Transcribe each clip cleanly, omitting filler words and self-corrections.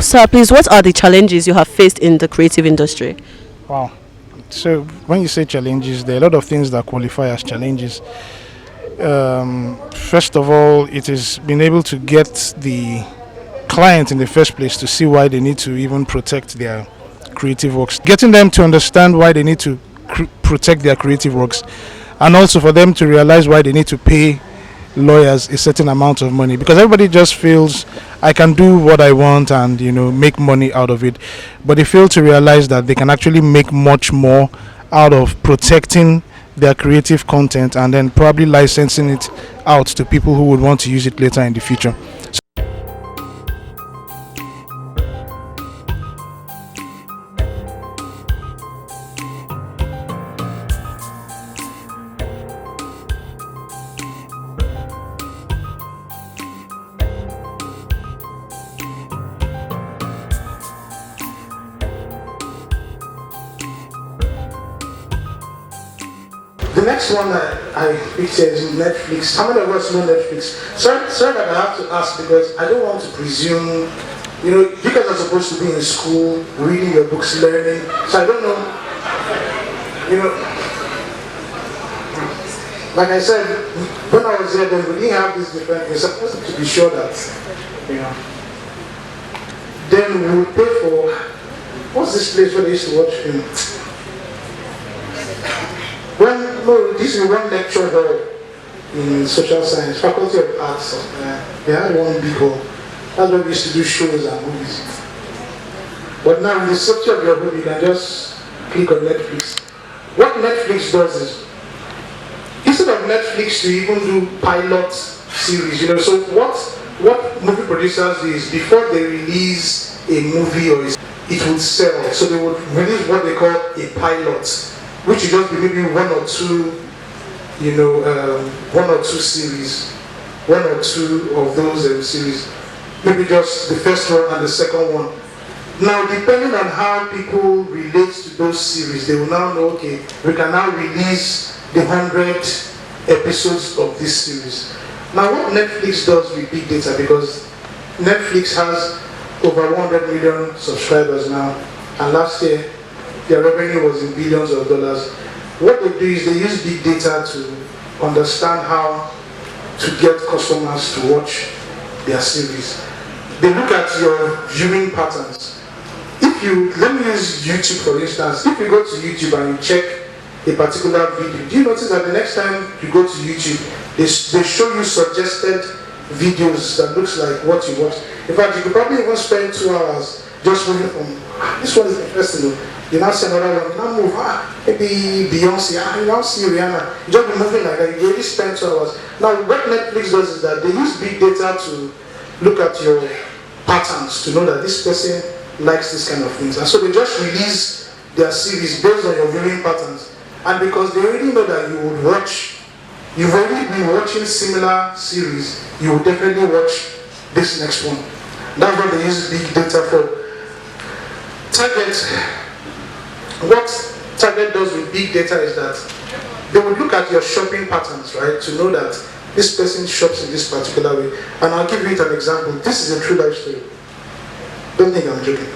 Sir, please, what are the challenges you have faced in the creative industry? Wow. So when you say challenges, there are a lot of things that qualify as challenges. First of all, it is being able to get the client in the first place to see why they need to even protect their creative works, getting them to understand why they need to protect their creative works, and also for them to realize why they need to pay lawyers a certain amount of money, because everybody just feels I can do what I want and make money out of it, but they fail to realize that they can actually make much more out of protecting their creative content and then probably licensing it out to people who would want to use it later in the future. The next one I picked here is Netflix. How many of us know Netflix? Sorry that I have to ask, because I don't want to presume. You guys are supposed to be in school, reading your books, learning. So I don't know. Like I said, when I was there, then we didn't have this different. You're supposed to be sure that, Then we would pay for. What's this place where they used to watch film? This is one lecture hall in social science, Faculty of Arts. They had one big hall. That's where we used to do shows and movies. But now, in the safety of your home, you can just click on Netflix. What Netflix does is, instead of Netflix to even do pilot series, so what movie producers do is, before they release a movie it would sell. So they would release what they call a pilot, which would just be maybe one or two series, one or two of those series, maybe just the first one and the second one. Now, depending on how people relate to those series, they will now know, okay, we can now release the 100 episodes of this series. Now, what Netflix does with big data, because Netflix has over 100 million subscribers now, and last year their revenue was in billions of dollars. What they do is they use big data to understand how to get customers to watch their series. They look at your viewing patterns. Let me use YouTube for instance. If you go to YouTube and you check a particular video, do you notice that the next time you go to YouTube, they show you suggested videos that looks like what you watch. In fact, you could probably even spend 2 hours just moving from, this one is interesting. You now see another one, you now move, maybe Beyonce, you now see Rihanna. You just be moving like that, you already spend 2 hours. Now, what Netflix does is that they use big data to look at your patterns, to know that this person likes this kind of things. And so they just release their series based on your viewing patterns. And because they already know that you've already been watching similar series, you will definitely watch this next one. That's what they use big data for. Target, what Target does with big data is that they will look at your shopping patterns, right, to know that this person shops in this particular way. And I'll give you an example. This is a true life story. Don't think I'm joking.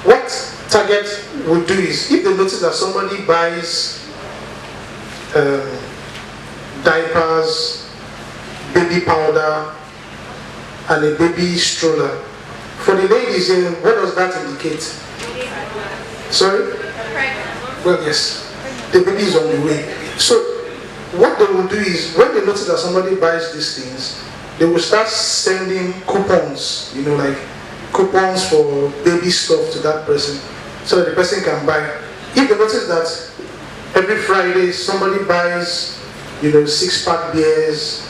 What Target would do is, if they notice that somebody buys diapers, baby powder, and a baby stroller, for the ladies, what does that indicate? Sorry? Well, yes. The baby is on the way. So, what they will do is, when they notice that somebody buys these things, they will start sending coupons, like coupons for baby stuff to that person, so that the person can buy. If they notice that every Friday somebody buys, 6-pack beers,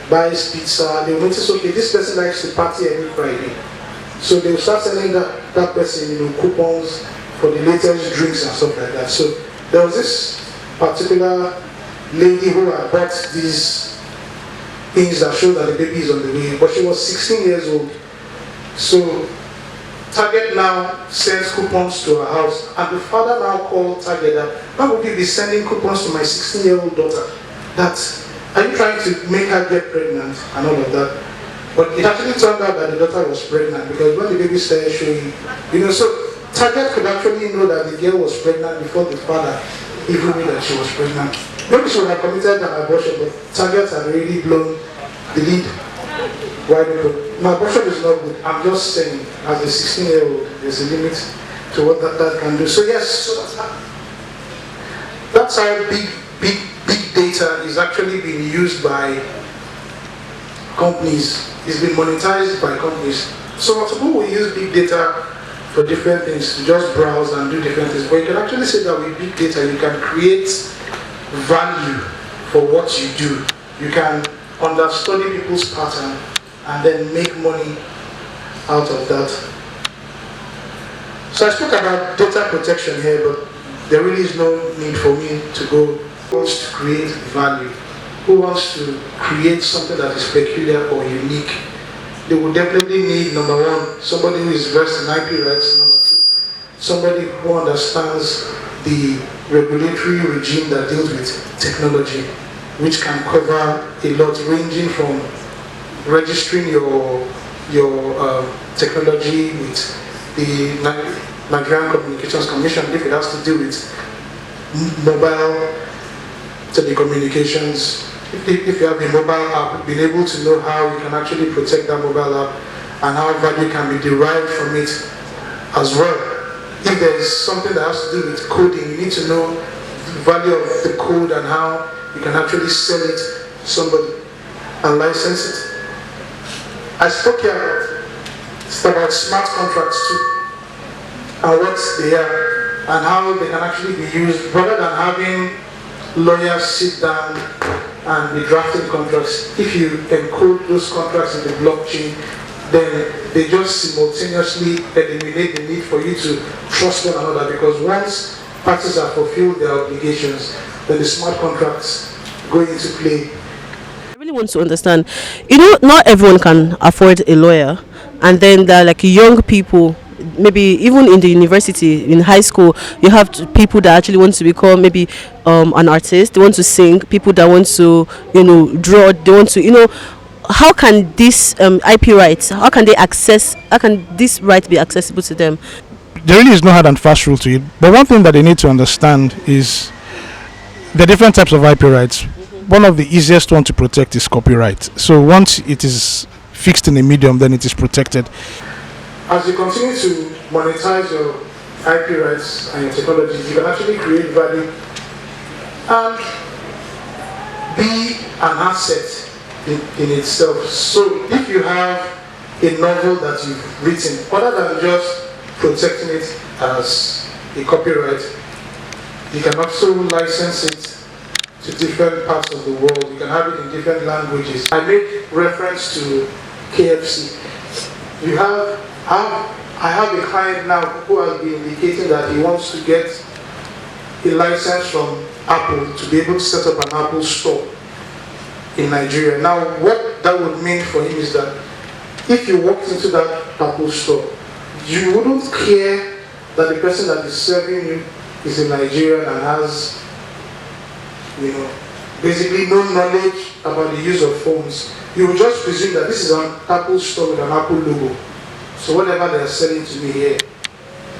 buys pizza, they will notice, okay, this person likes to party every Friday. So they will start sending that person, coupons for the latest drinks and stuff like that. So there was this particular lady who had bought these things that show that the baby is on the way, but she was 16 years old. So Target now sends coupons to her house, and the father now called Target that, why would you be sending coupons to my 16-year-old daughter? Are you trying to make her get pregnant and all of that? But it actually turned out that the daughter was pregnant because when the baby started showing, so target could actually know that the girl was pregnant before the father even knew that she was pregnant. Maybe she would have committed an abortion, but target had already blown the lead wide open. Now, abortion is not good. I'm just saying, as a 16-year-old, there's a limit to what that can do. So yes, that's how big data is actually being used by companies. It's been monetized by companies. So some people will use big data for different things, to just browse and do different things. But you can actually say that with big data, you can create value for what you do. You can understudy people's pattern and then make money out of that. So I spoke about data protection here, but there really is no need for me to go. Who wants to create value? Who wants to create something that is peculiar or unique? They will definitely need, number one, somebody who is versed in IP rights. Number two, somebody who understands the regulatory regime that deals with technology, which can cover a lot, ranging from registering your technology with the Nigerian Communications Commission, if it has to do with mobile telecommunications. If you have a mobile app, being able to know how you can actually protect that mobile app and how value can be derived from it as well. If there is something that has to do with coding, you need to know the value of the code and how you can actually sell it to somebody and license it. I spoke here about smart contracts too, and what they are and how they can actually be used rather than having lawyers sit down and be drafting contracts. If you encode those contracts in the blockchain, then they just simultaneously eliminate the need for you to trust one another, because once parties have fulfilled their obligations, then the smart contracts go into play. I really want to understand, not everyone can afford a lawyer, and then there are like young people, maybe even in the university, in high school, you have people that actually want to become maybe an artist. They want to sing. People that want to draw. They want to how can this IP rights? How can they access? How can this right be accessible to them? There really is no hard and fast rule to it. But one thing that they need to understand is the different types of IP rights. One of the easiest one to protect is copyright. So once it is fixed in a medium, then it is protected. As you continue to monetize your IP rights and your technologies, you can actually create value and be an asset in itself. So if you have a novel that you've written, other than just protecting it as a copyright, you can also license it to different parts of the world. You can have it in different languages. I make reference to KFC. I have a client now who has been indicating that he wants to get a license from Apple to be able to set up an Apple store in Nigeria. Now, what that would mean for him is that if you walked into that Apple store, you wouldn't care that the person that is serving you is a Nigerian and has, basically no knowledge about the use of phones. You would just presume that this is an Apple store with an Apple logo. So whatever they are selling to me here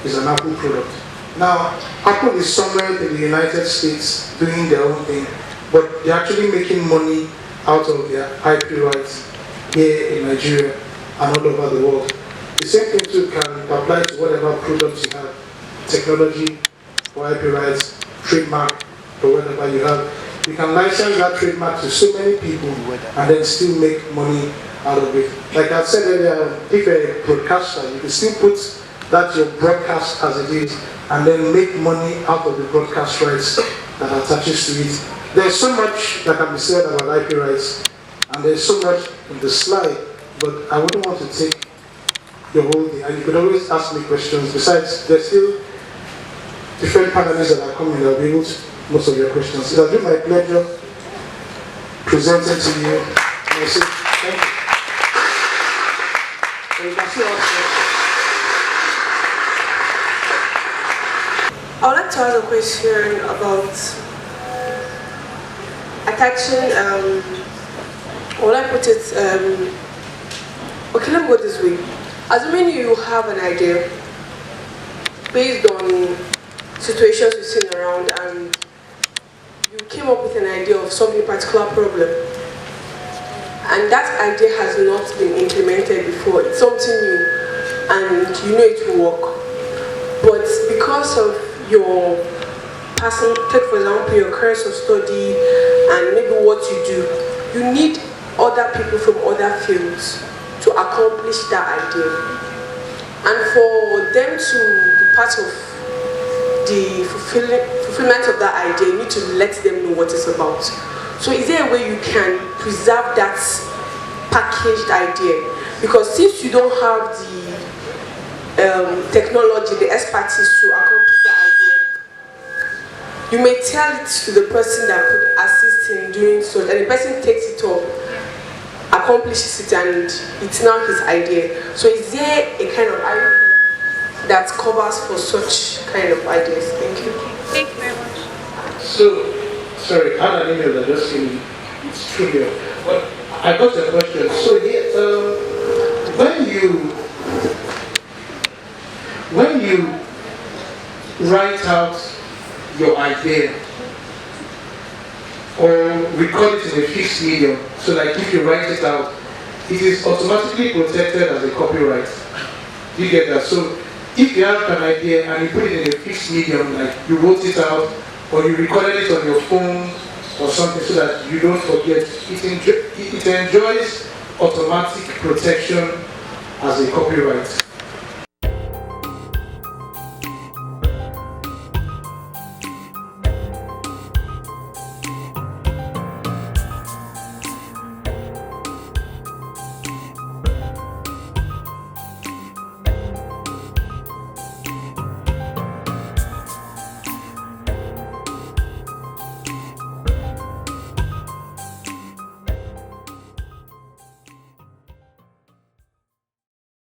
is an Apple product. Now, Apple is somewhere in the United States doing their own thing, but they're actually making money out of their IP rights here in Nigeria and all over the world. The same thing too can apply to whatever products you have. Technology or IP rights, trademark or whatever you have. You can license that trademark to so many people and then still make money out of it. Like I said earlier, if you're a broadcaster, you can still put that your broadcast as it is and then make money out of the broadcast rights that attaches to it. There's so much that can be said about IP rights, and there's so much in the slide, but I wouldn't want to take your whole thing. And you could always ask me questions. Besides, there's still different panelists that are coming that will be able to most of your questions. It has been my pleasure presenting to you. And I say thank you. So you can see I would like to ask a question about attaching, how would I put it, okay, let me go this way. Assuming you have an idea based on situations you've seen around, and you came up with an idea of solving a particular problem, and that idea has not been implemented before. It's something new, and you know it will work. But because of your passing, take for example your course of study and maybe what you do, you need other people from other fields to accomplish that idea. And for them to be part of the fulfillment of that idea, you need to let them know what it's about. So is there a way you can preserve that packaged idea? Because since you don't have the technology, the expertise to accomplish that idea, you may tell it to the person that could assist in doing so, and the person takes it up, accomplishes it, and it's now his idea. So is there a kind of idea that covers for such kind of ideas? Thank you. Thank you very much. So, sorry, I had an email that just came in. It's trivial. But I got a question. So here, when you write out your idea, or record it in a fixed medium, so like if you write it out, it is automatically protected as a copyright. You get that? So if you have an idea and you put it in a fixed medium, like you wrote it out, or you recorded it on your phone or something so that you don't forget, it enjoys automatic protection as a copyright.